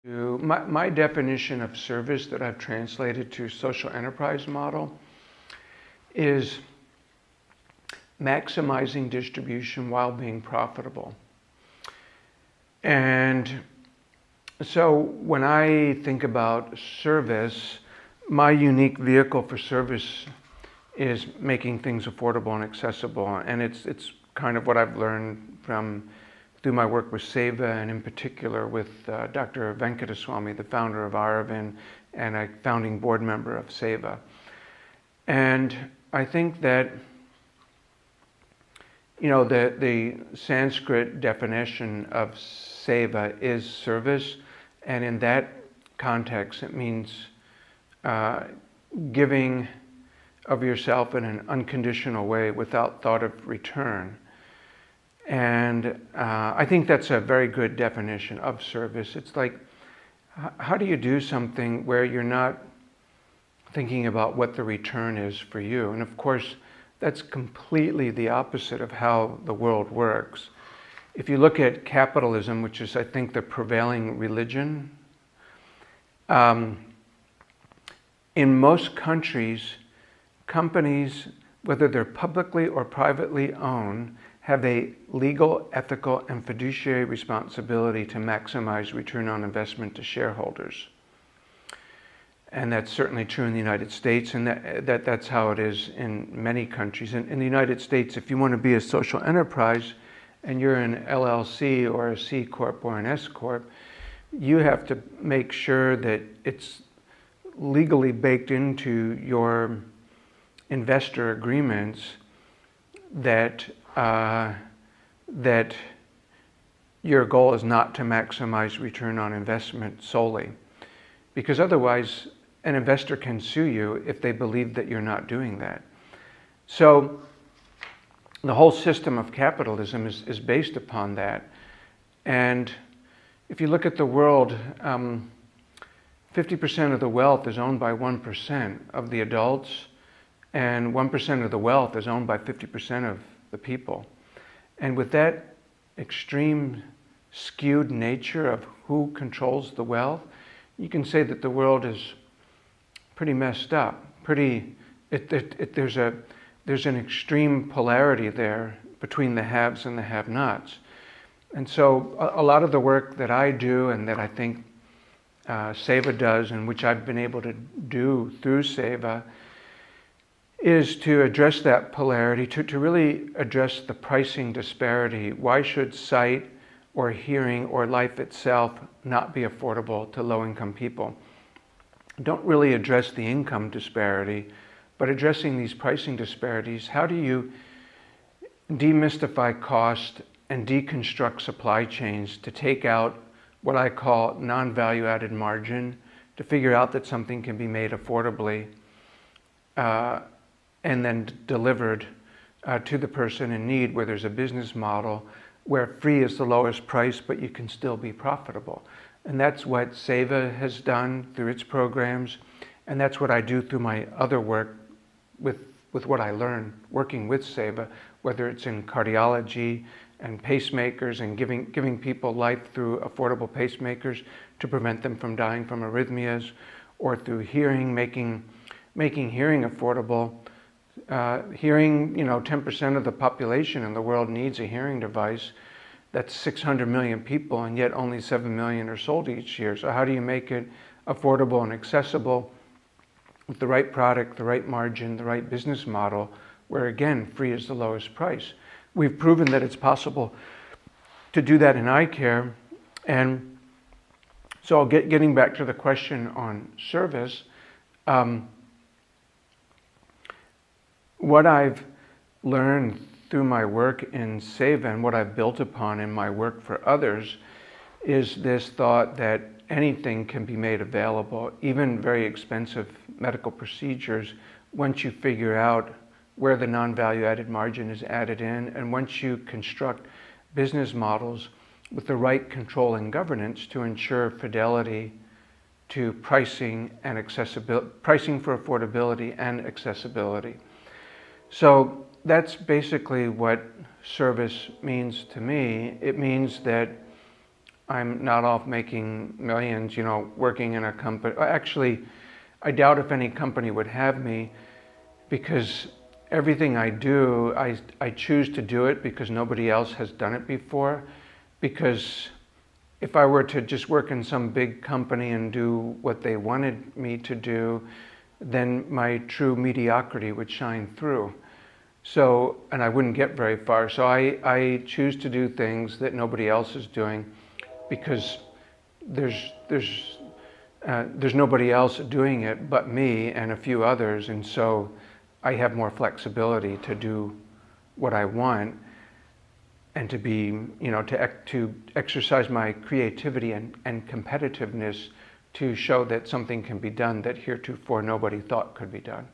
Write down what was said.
My definition of service that I've translated to social enterprise model is maximizing distribution while being profitable. And so when I think about service, my unique vehicle for service is making things affordable and accessible. And it's kind of what I've learned through my work with Seva, and in particular with Dr. Venkataswamy, the founder of Aravind and a founding board member of Seva. And I think that, the Sanskrit definition of Seva is service, and in that context it means giving of yourself in an unconditional way without thought of return. And I think that's a very good definition of service. It's like, how do you do something where you're not thinking about what the return is for you? And of course, that's completely the opposite of how the world works. If you look at capitalism, which is, I think, the prevailing religion, in most countries, companies, whether they're publicly or privately owned, have a legal, ethical, and fiduciary responsibility to maximize return on investment to shareholders. And that's certainly true in the United States, and that's how it is in many countries. In the United States, if you want to be a social enterprise and you're an LLC or a C Corp or an S Corp, you have to make sure that it's legally baked into your investor agreements that your goal is not to maximize return on investment solely, because otherwise an investor can sue you if they believe that you're not doing that. So the whole system of capitalism is based upon that. And if you look at the world, 50% of the wealth is owned by 1% of the adults, and 1% of the wealth is owned by 50% of the people. And with that extreme skewed nature of who controls the wealth, you can say that the world is pretty messed up. There's an extreme polarity there between the haves and the have-nots. And so a lot of the work that I do, and that I think Seva does, and which I've been able to do through Seva, is to address that polarity, to really address the pricing disparity. Why should sight or hearing or life itself not be affordable to low-income people? Don't really address the income disparity, but addressing these pricing disparities. How do you demystify cost and deconstruct supply chains to take out what I call non-value-added margin, to figure out that something can be made affordably and then delivered to the person in need, where there's a business model where free is the lowest price, but you can still be profitable. And that's what Seva has done through its programs, and that's what I do through my other work with what I learned working with Seva, whether it's in cardiology and pacemakers and giving people life through affordable pacemakers to prevent them from dying from arrhythmias, or through hearing, making hearing affordable. Hearing, 10% of the population in the world needs a hearing device. That's 600 million people, and yet only 7 million are sold each year. So how do you make it affordable and accessible with the right product, the right margin, the right business model, where again, free is the lowest price? We've proven that it's possible to do that in eye care. And so getting back to the question on service, what I've learned through my work in Seva and what I've built upon in my work for others is this thought that anything can be made available, even very expensive medical procedures, once you figure out where the non-value added margin is added in, and once you construct business models with the right control and governance to ensure fidelity to pricing and accessibility, pricing for affordability and accessibility. So that's basically what service means to me. It means that I'm not off making millions, working in a company. Actually, I doubt if any company would have me, because everything I do, I choose to do it because nobody else has done it before. Because if I were to just work in some big company and do what they wanted me to do, then my true mediocrity would shine through. So, and I wouldn't get very far. So I choose to do things that nobody else is doing, because there's nobody else doing it but me and a few others, and so I have more flexibility to do what I want, and to be, to exercise my creativity and competitiveness to show that something can be done that heretofore nobody thought could be done.